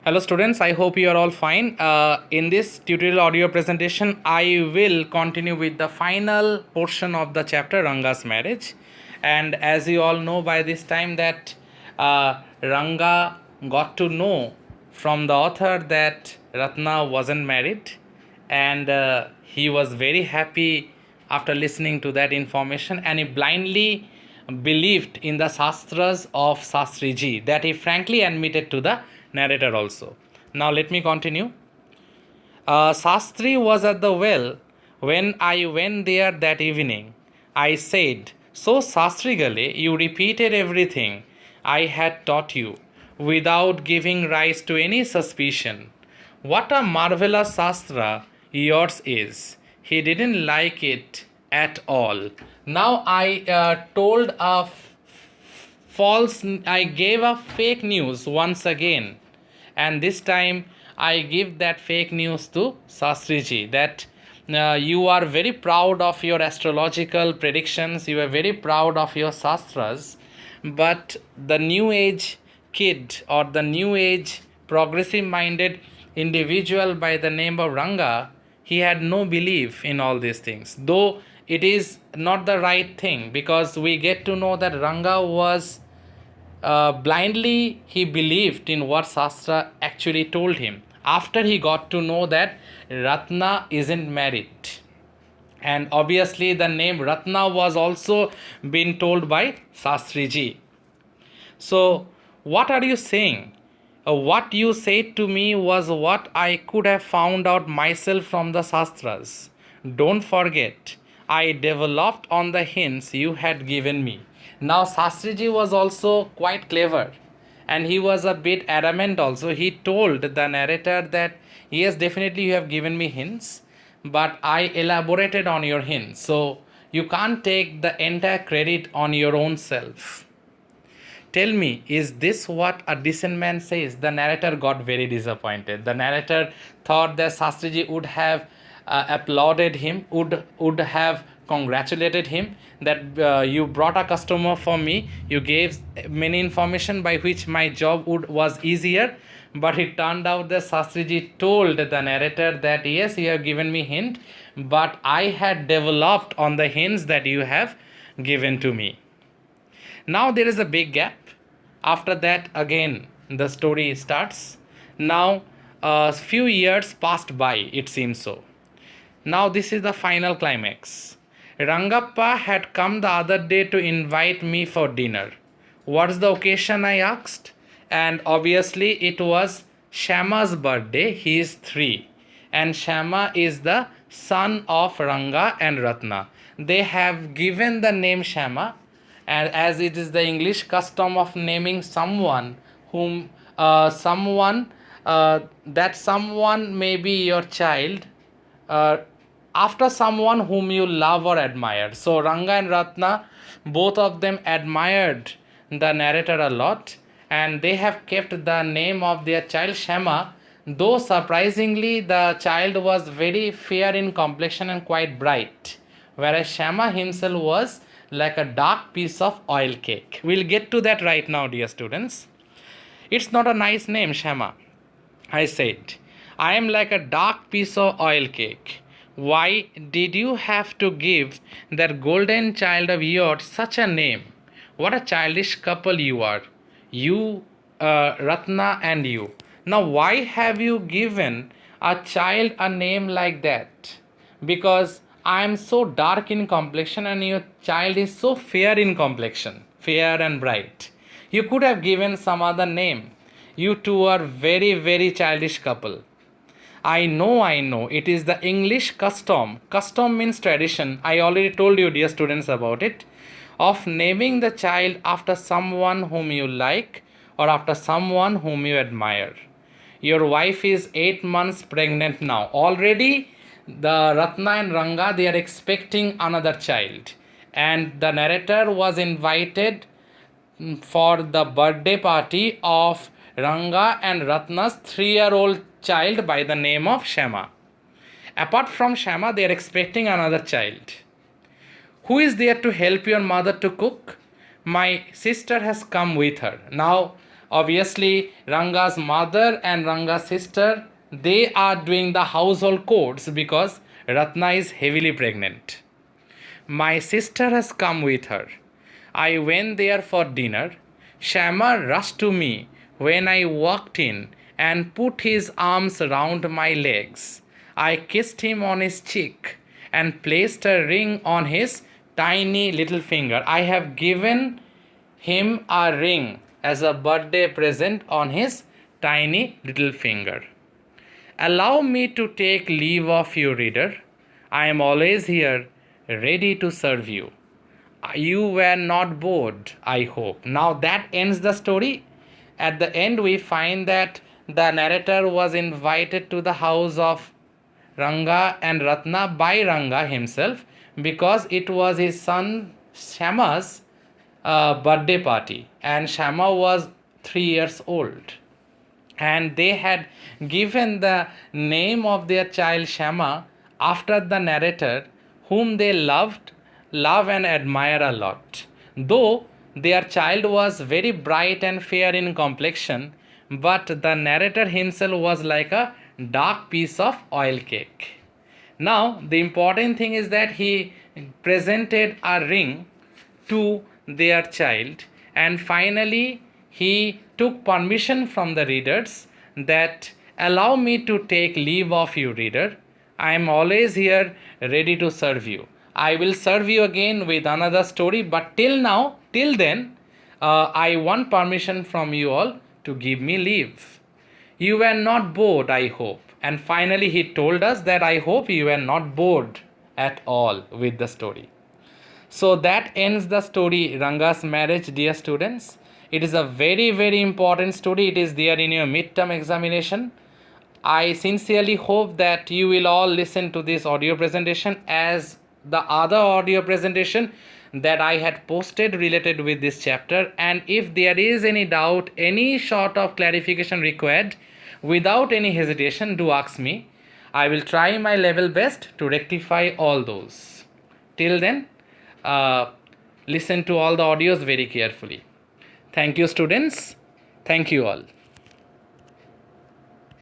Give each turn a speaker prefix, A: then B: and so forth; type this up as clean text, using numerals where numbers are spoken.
A: Hello students, I hope you are all fine. In this tutorial audio presentation, I will continue with the final portion of the chapter Ranga's marriage. And as you all know by this time that Ranga got to know from the author that Ratna wasn't married, and he was very happy after listening to that information, and he blindly believed in the Shastras of Shastriji that he frankly admitted to the narrator also. Now let me continue. Shastri was at the well when I went there that evening. I said, so Shastrigale, you repeated everything I had taught you without giving rise to any suspicion. What a marvelous Shastra yours is. He didn't like it at all. Now I told a I gave a fake news once again, and this time I give that fake news to Shastriji that you are very proud of your astrological predictions, you are very proud of your Shastras, but the new age kid or the new age progressive minded individual by the name of Ranga, he had no belief in all these things, though it is not the right thing, because we get to know that Ranga was blindly he believed in what Shastra actually told him after he got to know that Ratna isn't married. And obviously the name Ratna was also been told by Shastriji. So what are you saying? What you said to me was what I could have found out myself from the Shastras. Don't forget, I developed on the hints you had given me. Now Shastriji was also quite clever, and he was a bit adamant also. He told the narrator that yes, definitely you have given me hints, but I elaborated on your hints. So you can't take the entire credit on your own self. Tell me, is this what a decent man says? The narrator got very disappointed. The narrator thought that Shastriji would have applauded him, would have congratulated him that you brought a customer for me, you gave many information by which my job was easier. But it turned out that Shastriji told the narrator that yes, you have given me hint, but I had developed on the hints that you have given to me. Now there is a big gap. After that, again, the story starts. Now, a few years passed by, it seems so. Now, this is the final climax. Rangappa had come the other day to invite me for dinner. What's the occasion? I asked. And obviously, it was Shama's birthday. He is 3. And Shama is the son of Ranga and Ratna. They have given the name Shama, and as it is the English custom of naming someone whom that someone may be your child uh, after someone whom you love or admire. So Ranga and Ratna, both of them admired the narrator a lot, and they have kept the name of their child Shama, though surprisingly the child was very fair in complexion and quite bright, whereas Shama himself was like a dark piece of oil cake. We'll get to that right now, dear students. It's not a nice name, Shama, I said. I am like a dark piece of oil cake. Why did you have to give that golden child of yours such a name? What a childish couple you are. You, Ratna, and you. Now, why have you given a child a name like that? Because I am so dark in complexion and your child is so fair in complexion, fair and bright. You could have given some other name. You two are very, very childish couple. I know. It is the English custom. Custom means tradition. I already told you, dear students, about it. Of naming the child after someone whom you like or after someone whom you admire. Your wife is 8 months pregnant now. Already, the Ratna and Ranga, they are expecting another child. And the narrator was invited for the birthday party of Ranga and Ratna's 3-year-old child by the name of Shama. Apart from Shama, they are expecting another child. Who is there to help your mother to cook? My sister has come with her. Now, Obviously, Ranga's mother and Ranga's sister, they are doing the household chores because Ratna is heavily pregnant. My sister has come with her. I went there for dinner. Shama rushed to me when I walked in and put his arms round my legs. I kissed him on his cheek and placed a ring on his tiny little finger. I have given him a ring as a birthday present on his tiny little finger. Allow me to take leave of you, reader. I am always here, ready to serve you. You were not bored, I hope. Now that ends the story. At the end, we find that the narrator was invited to the house of Ranga and Ratna by Ranga himself because it was his son Shama's birthday party, and Shama was 3 years old, and they had given the name of their child Shama after the narrator, whom they love and admire a lot. Though their child was very bright and fair in complexion, but the narrator himself was like a dark piece of oil cake. Now, the important thing is that he presented a ring to their child, and finally he took permission from the readers that allow me to take leave of you, reader. I am always here ready to serve you. I will serve you again with another story, but till then, I want permission from you all to give me leave. You were not bored, I hope. And finally, he told us that I hope you were not bored at all with the story. So that ends the story, Ranga's marriage, dear students. It is a very, very important story. It is there in your midterm examination. I sincerely hope that you will all listen to this audio presentation as the other audio presentation that I had posted related with this chapter. And if there is any doubt, any sort of clarification required, without any hesitation, do ask me. I will try my level best to rectify all those. Till then, listen to all the audios very carefully. Thank you, students. Thank you all.